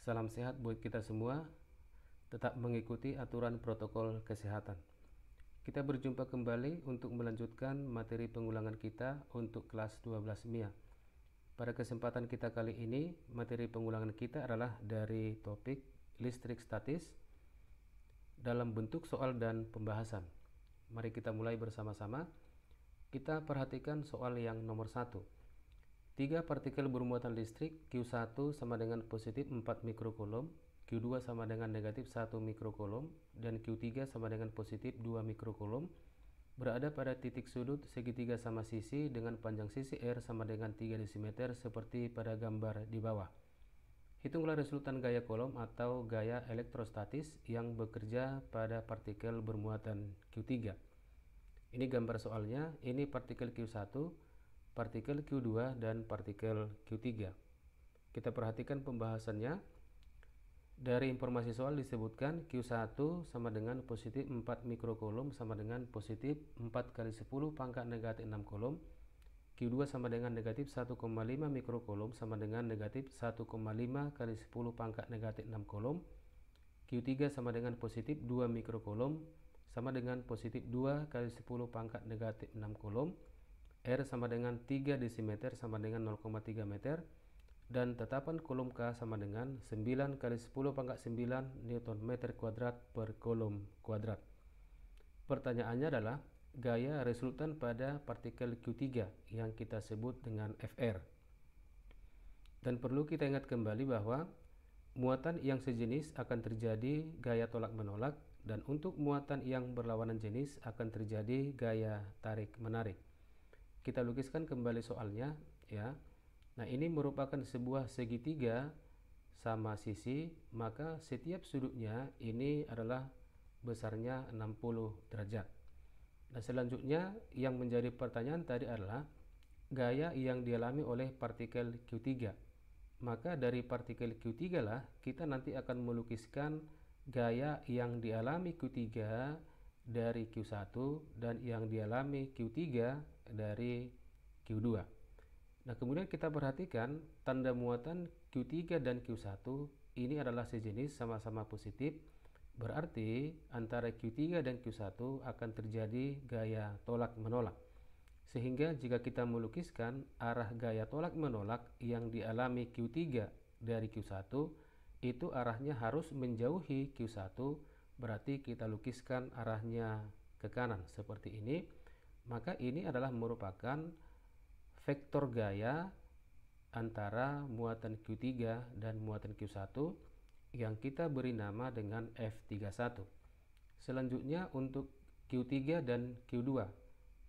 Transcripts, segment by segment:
Salam sehat buat kita semua, tetap mengikuti aturan protokol kesehatan. Kita berjumpa kembali untuk melanjutkan materi pengulangan kita untuk kelas 12 MIA. Pada kesempatan kita kali ini, materi pengulangan kita adalah dari topik listrik statis dalam bentuk soal dan pembahasan. Mari kita mulai bersama-sama. Kita perhatikan soal yang nomor 1. 3 partikel bermuatan listrik Q1 sama dengan positif 4 mikrocoulomb, Q2 sama dengan negatif 1 mikrocoulomb, dan Q3 sama dengan positif 2 mikrocoulomb berada pada titik sudut segitiga sama sisi dengan panjang sisi R sama dengan 3 desimeter seperti pada gambar di bawah. Hitunglah resultan gaya kolom atau gaya elektrostatis yang bekerja pada partikel bermuatan Q3. Ini gambar soalnya, ini partikel Q1, partikel Q2 dan partikel Q3. Kita perhatikan pembahasannya. Dari informasi soal disebutkan Q1 sama dengan positif 4 mikrocoulomb sama dengan positif 4 kali 10 pangkat negatif 6 coulomb. Q2 sama dengan negatif 1,5 mikrocoulomb sama dengan negatif 1,5 kali 10 pangkat negatif 6 coulomb. Q3 sama dengan positif 2 mikrocoulomb sama dengan positif 2 kali 10 pangkat negatif 6 coulomb. R sama dengan 3 desimeter sama dengan 0,3 meter, dan tetapan kolom K sama dengan 9 kali 10 pangkat 9 Newton meter kuadrat per kolom kuadrat. Pertanyaannya adalah gaya resultan pada partikel Q3 yang kita sebut dengan Fr. Dan perlu kita ingat kembali bahwa muatan yang sejenis akan terjadi gaya tolak menolak, dan untuk muatan yang berlawanan jenis akan terjadi gaya tarik menarik. Kita lukiskan kembali soalnya ya. Nah, ini merupakan sebuah segitiga sama sisi, maka setiap sudutnya ini adalah besarnya 60 derajat. Nah, selanjutnya yang menjadi pertanyaan tadi adalah gaya yang dialami oleh partikel Q3. Maka dari partikel Q3 lah kita nanti akan melukiskan gaya yang dialami Q3 dari Q1 dan yang dialami Q3 dari Q2. Nah, kemudian kita perhatikan tanda muatan Q3 dan Q1 ini adalah sejenis, sama-sama positif. Berarti antara Q3 dan Q1 akan terjadi gaya tolak menolak. Sehingga jika kita melukiskan arah gaya tolak menolak yang dialami Q3 dari Q1, itu arahnya harus menjauhi Q1. Berarti kita lukiskan arahnya ke kanan seperti ini. Maka ini adalah merupakan vektor gaya antara muatan Q3 dan muatan Q1 yang kita beri nama dengan F31. Selanjutnya untuk Q3 dan Q2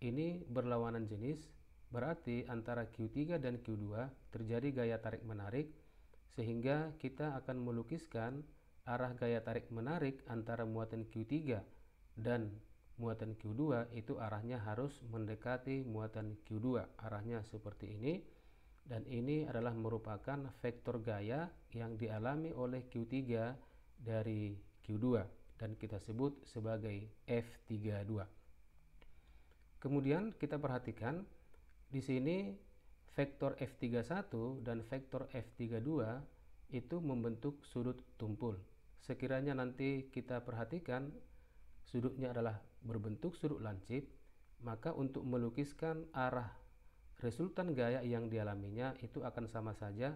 ini berlawanan jenis, berarti antara Q3 dan Q2 terjadi gaya tarik menarik, sehingga kita akan melukiskan arah gaya tarik menarik antara muatan Q3 dan muatan Q2 itu arahnya harus mendekati muatan Q2, arahnya seperti ini, dan ini adalah merupakan vektor gaya yang dialami oleh Q3 dari Q2 dan kita sebut sebagai F32. Kemudian kita perhatikan di sini vektor F31 dan vektor F32 itu membentuk sudut tumpul. Sekiranya nanti kita perhatikan sudutnya adalah berbentuk sudut lancip, maka untuk melukiskan arah resultan gaya yang dialaminya itu akan sama saja,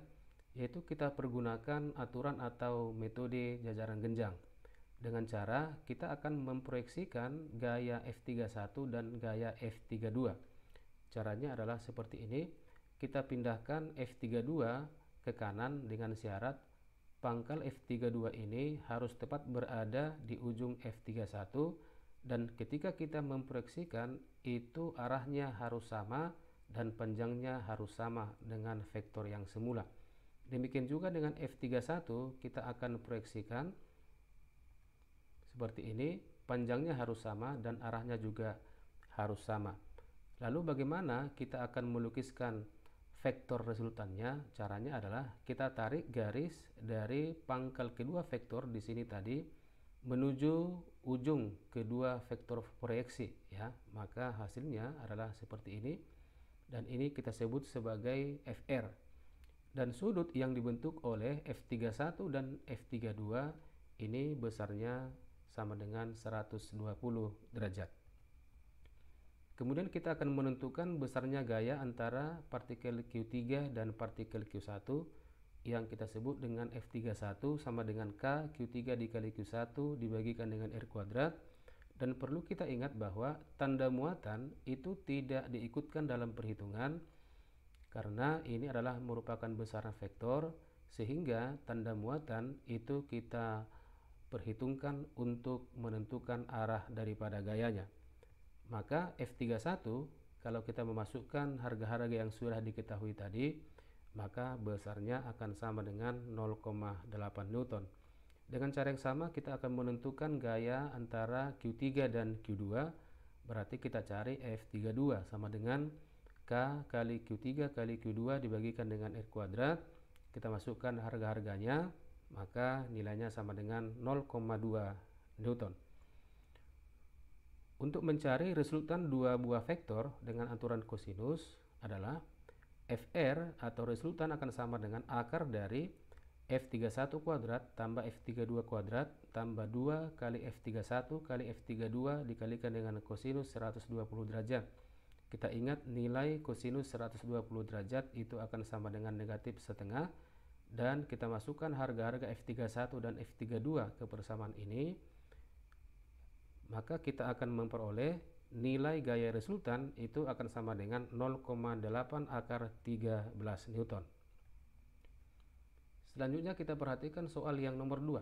yaitu kita pergunakan aturan atau metode jajaran genjang. Dengan cara kita akan memproyeksikan gaya F31 dan gaya F32. Caranya adalah seperti ini. Kita pindahkan F32 ke kanan dengan syarat pangkal F32 ini harus tepat berada di ujung F31, dan ketika kita memproyeksikan itu arahnya harus sama dan panjangnya harus sama dengan vektor yang semula. Demikian juga dengan F31 kita akan proyeksikan seperti ini, panjangnya harus sama dan arahnya juga harus sama. Lalu bagaimana kita akan melukiskan vektor resultannya? Caranya adalah kita tarik garis dari pangkal kedua vektor di sini tadi menuju ujung kedua vektor proyeksi ya. Maka hasilnya adalah seperti ini, dan ini kita sebut sebagai FR. Dan sudut yang dibentuk oleh F31 dan F32 ini besarnya sama dengan 120 derajat. Kemudian kita akan menentukan besarnya gaya antara partikel Q3 dan partikel Q1 yang kita sebut dengan F31 sama dengan K Q3 dikali Q1 dibagikan dengan R kuadrat. Dan perlu kita ingat bahwa tanda muatan itu tidak diikutkan dalam perhitungan karena ini adalah merupakan besaran vektor, sehingga tanda muatan itu kita perhitungkan untuk menentukan arah daripada gayanya. Maka F31 kalau kita memasukkan harga-harga yang sudah diketahui tadi, maka besarnya akan sama dengan 0,8 Newton. Dengan cara yang sama kita akan menentukan gaya antara Q3 dan Q2. Berarti kita cari F32 sama dengan K kali Q3 kali Q2 dibagikan dengan R kuadrat. Kita masukkan harga-harganya, maka nilainya sama dengan 0,2 Newton. Untuk mencari resultan dua buah vektor dengan aturan kosinus adalah Fr atau resultan akan sama dengan akar dari F31 kuadrat tambah F32 kuadrat tambah 2 kali F31 kali F32 dikalikan dengan kosinus 120 derajat. Kita ingat nilai kosinus 120 derajat itu akan sama dengan negatif setengah, dan kita masukkan harga-harga F31 dan F32 ke persamaan ini, maka kita akan memperoleh nilai gaya resultan itu akan sama dengan 0,8 akar 13 Newton. Selanjutnya kita perhatikan soal yang nomor 2.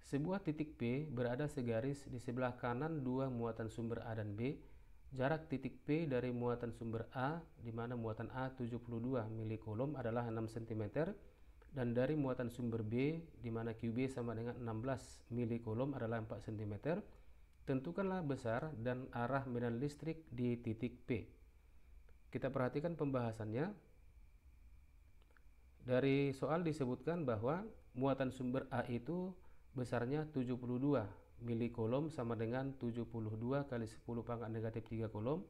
Sebuah titik P berada segaris di sebelah kanan dua muatan sumber A dan B. Jarak titik P dari muatan sumber A, di mana muatan A 72 mC adalah 6 cm, dan dari muatan sumber B, di mana QB sama dengan 16 mC adalah 4 cm. Tentukanlah besar dan arah medan listrik di titik P. Kita perhatikan pembahasannya. Dari soal disebutkan bahwa muatan sumber A itu besarnya 72 mC sama dengan 72 kali 10 pangkat negatif 3 coulomb.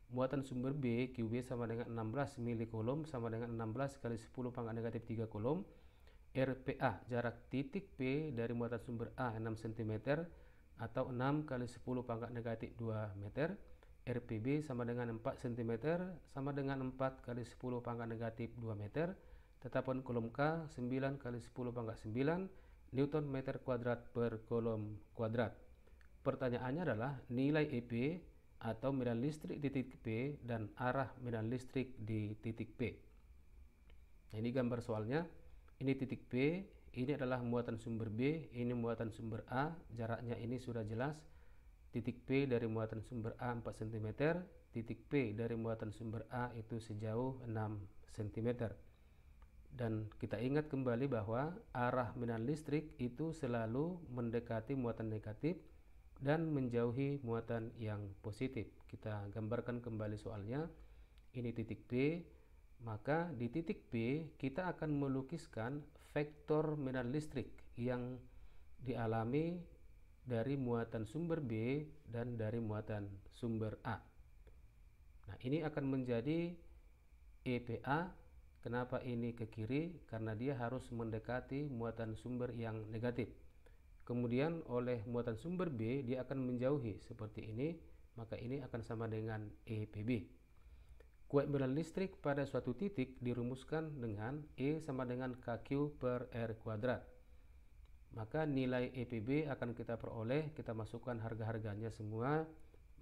Muatan sumber B, QB sama dengan 16 mC sama dengan 16 kali 10 pangkat negatif 3 coulomb. RPA, jarak titik P dari muatan sumber A 6 cm atau 6 kali 10 pangkat negatif 2 meter. RPB sama dengan 4 cm sama dengan 4 kali 10 pangkat negatif 2 meter. Tetapan kolom K 9 kali 10 pangkat 9 Newton meter kuadrat per kolom kuadrat. Pertanyaannya adalah nilai EP atau medan listrik di titik P dan arah medan listrik di titik P. Nah, ini gambar soalnya. Ini titik P, ini adalah muatan sumber B, ini muatan sumber A, jaraknya ini sudah jelas. Titik P dari muatan sumber A 4 cm, titik P dari muatan sumber A itu sejauh 6 cm. Dan kita ingat kembali bahwa arah medan listrik itu selalu mendekati muatan negatif dan menjauhi muatan yang positif. Kita gambarkan kembali soalnya. Ini titik P. Maka di titik P kita akan melukiskan vektor medan listrik yang dialami dari muatan sumber B dan dari muatan sumber A. Nah, ini akan menjadi EPA. Kenapa ini ke kiri? Karena dia harus mendekati muatan sumber yang negatif. Kemudian oleh muatan sumber B dia akan menjauhi seperti ini, maka ini akan sama dengan EPB. Kuat medan listrik pada suatu titik dirumuskan dengan E sama dengan KQ per R kuadrat. Maka nilai EPB akan kita peroleh, kita masukkan harga-harganya semua,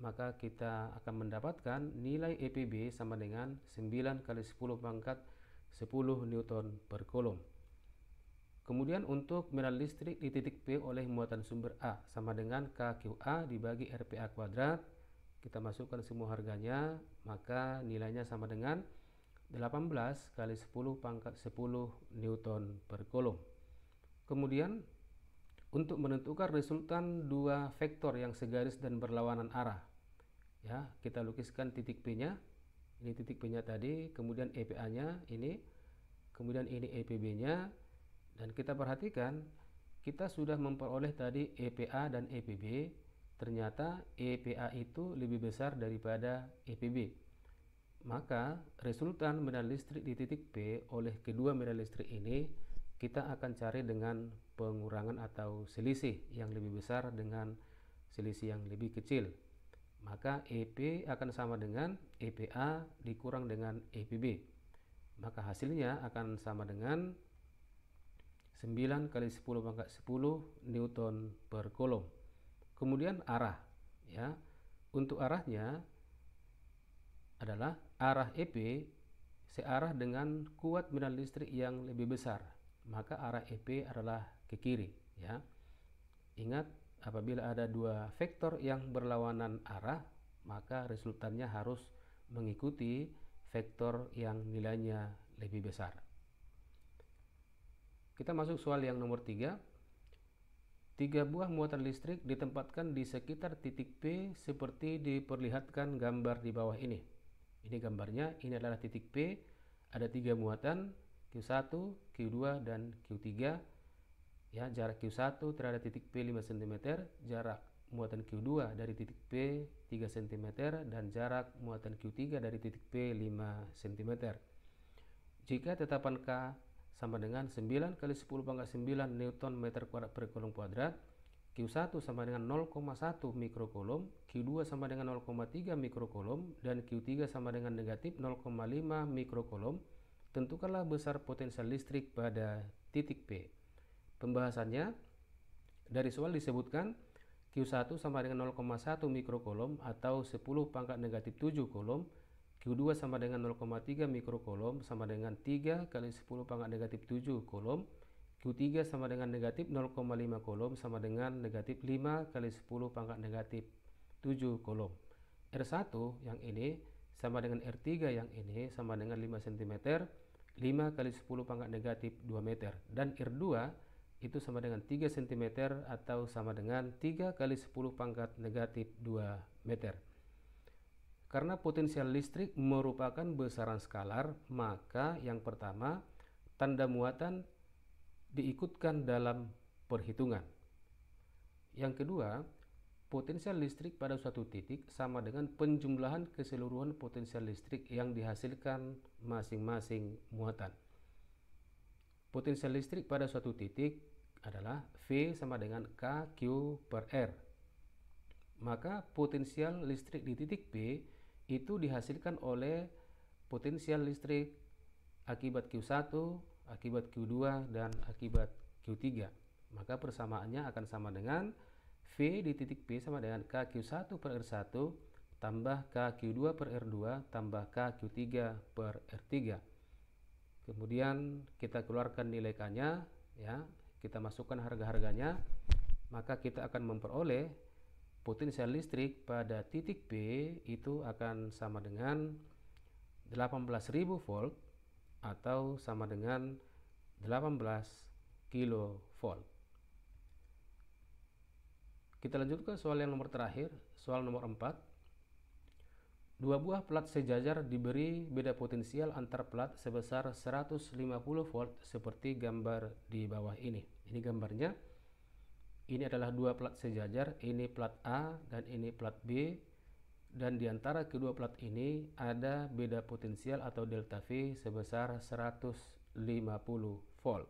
maka kita akan mendapatkan nilai EPB sama dengan 9 kali 10 pangkat 10 Newton per coulomb. Kemudian untuk medan listrik di titik P oleh muatan sumber A sama dengan KQA dibagi RPA kuadrat. Kita masukkan semua harganya, maka nilainya sama dengan 18 kali 10 pangkat 10 Newton per coulomb. Kemudian untuk menentukan resultan dua vektor yang segaris dan berlawanan arah, ya, kita lukiskan titik P-nya. Ini titik P-nya tadi, kemudian EPA-nya ini, kemudian ini EPB-nya, dan kita perhatikan kita sudah memperoleh tadi EPA dan EPB. Ternyata EPA itu lebih besar daripada EPB. maka resultan medan listrik di titik P oleh kedua medan listrik ini kita akan cari dengan pengurangan atau selisih yang lebih besar dengan selisih yang lebih kecil. Maka EP akan sama dengan EPA dikurang dengan EPB. Maka hasilnya akan sama dengan 9 kali 10 pangkat 10 Newton per Coulomb. Kemudian arah, ya. Untuk arahnya adalah arah EP searah dengan kuat medan listrik yang lebih besar. Maka arah EP adalah ke kiri, ya. Ingat, apabila ada dua vektor yang berlawanan arah, maka resultannya harus mengikuti vektor yang nilainya lebih besar. Kita masuk soal yang nomor 3. 3 buah muatan listrik ditempatkan di sekitar titik P seperti diperlihatkan gambar di bawah ini. Ini gambarnya, ini adalah titik P, ada 3 muatan, Q1, Q2, dan Q3. Ya, jarak Q1 terhadap titik P 5 cm, jarak muatan Q2 dari titik P 3 cm, dan jarak muatan Q3 dari titik P 5 cm. Jika tetapan K sama dengan 9 kali 10 pangkat 9 Newton meter kuadrat per Coulomb kuadrat, Q1 sama dengan 0,1 mikrocoulomb, Q2 sama dengan 0,3 mikrocoulomb, dan Q3 sama dengan negatif 0,5 mikrocoulomb, tentukanlah besar potensial listrik pada titik P. Pembahasannya, dari soal disebutkan Q1 sama dengan 0,1 mikrocoulomb atau 10 pangkat negatif 7 coulomb, Q2 sama dengan 0,3 mikrocoulomb sama dengan 3 kali 10 pangkat negatif 7 coulomb, Q3 sama dengan negatif 0,5 coulomb sama dengan negatif 5 kali 10 pangkat negatif 7 coulomb. R1 yang ini sama dengan R3 yang ini sama dengan 5 cm, 5 kali 10 pangkat negatif 2 meter, dan R2 itu sama dengan 3 cm atau sama dengan 3 kali 10 pangkat negatif 2 meter. Karena potensial listrik merupakan besaran skalar, maka yang pertama, tanda muatan diikutkan dalam perhitungan. Yang kedua, potensial listrik pada suatu titik sama dengan penjumlahan keseluruhan potensial listrik yang dihasilkan masing-masing muatan. Potensial listrik pada suatu titik adalah V sama dengan KQ per R. Maka potensial listrik di titik P itu dihasilkan oleh potensial listrik akibat Q1, akibat Q2, dan akibat Q3. Maka persamaannya akan sama dengan V di titik P sama dengan KQ1 per R1 tambah KQ2 per R2 tambah KQ3 per R3. Kemudian kita keluarkan nilai K-nya, ya, kita masukkan harga-harganya, maka kita akan memperoleh potensial listrik pada titik P itu akan sama dengan 18.000 volt atau sama dengan 18 kilovolt. Kita lanjutkan soal yang nomor terakhir, soal nomor 4. 2 buah plat sejajar diberi beda potensial antar plat sebesar 150 volt seperti gambar di bawah ini. Ini gambarnya. Ini adalah 2 plat sejajar, ini plat A dan ini plat B, dan di antara kedua plat ini ada beda potensial atau delta V sebesar 150 volt.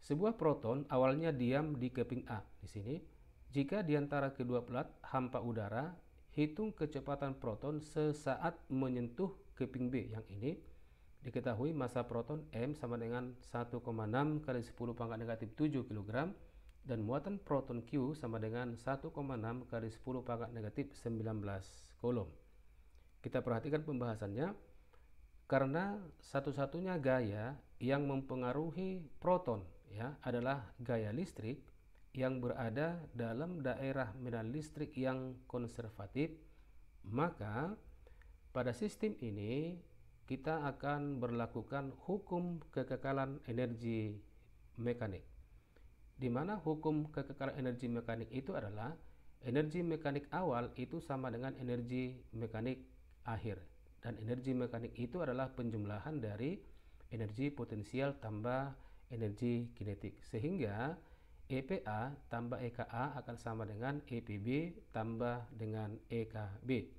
Sebuah proton awalnya diam di keping A di sini. Jika di antara kedua plat hampa udara, hitung kecepatan proton sesaat menyentuh keping B yang ini. Diketahui massa proton M sama dengan 1,6 kali 10 pangkat negatif 7 kg dan muatan proton Q sama dengan 1,6 kali 10 pangkat negatif 19 coulomb. Kita perhatikan pembahasannya. Karena satu-satunya gaya yang mempengaruhi proton, ya, adalah gaya listrik yang berada dalam daerah medan listrik yang konservatif, maka pada sistem ini kita akan berlakukan hukum kekekalan energi mekanik, di mana hukum kekekalan energi mekanik itu adalah energi mekanik awal itu sama dengan energi mekanik akhir, dan energi mekanik itu adalah penjumlahan dari energi potensial tambah energi kinetik, sehingga EPA tambah EKA akan sama dengan EPB tambah dengan EKB.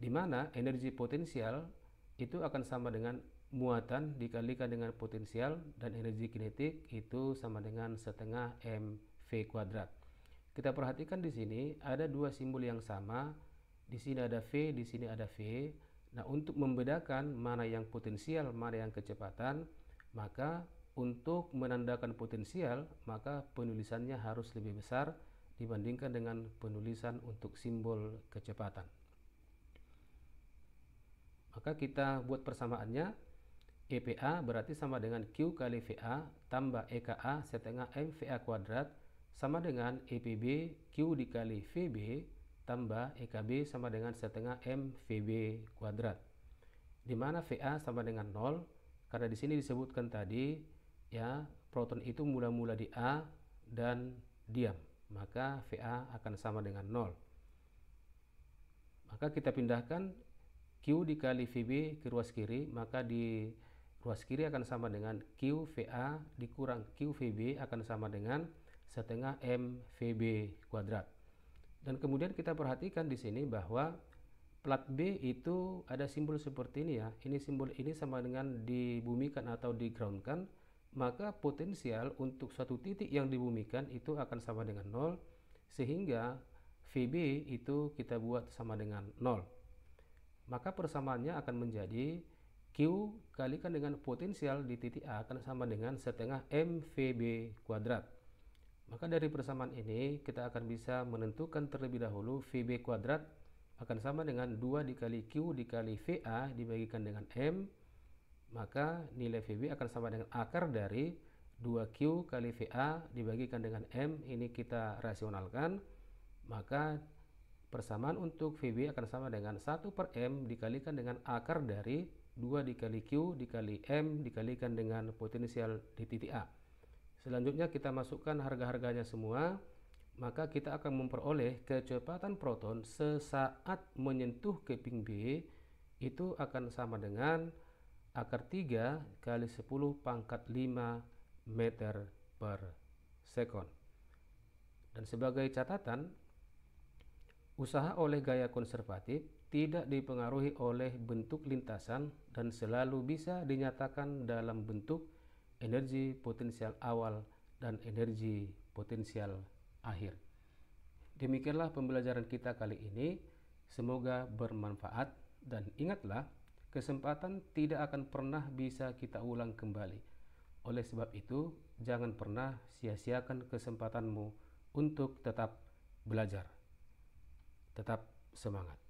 di mana energi potensial itu akan sama dengan muatan dikalikan dengan potensial, dan energi kinetik itu sama dengan setengah mv kuadrat. Kita perhatikan di sini ada dua simbol yang sama, di sini ada V, di sini ada V. Nah, untuk membedakan mana yang potensial, mana yang kecepatan, maka untuk menandakan potensial, maka penulisannya harus lebih besar dibandingkan dengan penulisan untuk simbol kecepatan. Maka kita buat persamaannya, EPA berarti sama dengan Q kali VA tambah EKA setengah MVA kuadrat sama dengan EPB Q dikali VB tambah EKB sama dengan setengah MVB kuadrat, di mana VA sama dengan 0 karena di sini disebutkan tadi ya proton itu mula-mula di A dan diam, maka VA akan sama dengan 0. Maka kita pindahkan Q dikali VB ke ruas kiri, maka di ruas kiri akan sama dengan QVA dikurang QVB akan sama dengan setengah MVB kuadrat. Dan kemudian kita perhatikan di sini bahwa plat B itu ada simbol seperti ini ya. Ini simbol ini sama dengan dibumikan atau digroundkan, maka potensial untuk suatu titik yang dibumikan itu akan sama dengan 0, sehingga VB itu kita buat sama dengan 0. Maka persamaannya akan menjadi Q kalikan dengan potensial di titik A akan sama dengan setengah MVB kuadrat. Maka dari persamaan ini kita akan bisa menentukan terlebih dahulu VB kuadrat akan sama dengan 2 dikali Q dikali VA dibagikan dengan M. Maka nilai VB akan sama dengan akar dari 2Q kali VA dibagikan dengan M. Ini kita rasionalkan. Maka persamaan untuk VB akan sama dengan 1 per M dikalikan dengan akar dari 2 dikali Q dikali M dikalikan dengan potensial di titik A. Selanjutnya kita masukkan harga-harganya semua, maka kita akan memperoleh kecepatan proton sesaat menyentuh keping B itu akan sama dengan akar 3 kali 10 pangkat 5 meter per sekon. Dan sebagai catatan, usaha oleh gaya konservatif tidak dipengaruhi oleh bentuk lintasan dan selalu bisa dinyatakan dalam bentuk energi potensial awal dan energi potensial akhir. Demikianlah pembelajaran kita kali ini. Semoga bermanfaat, dan ingatlah, kesempatan tidak akan pernah bisa kita ulang kembali. Oleh sebab itu, jangan pernah sia-siakan kesempatanmu untuk tetap belajar. Tetap semangat.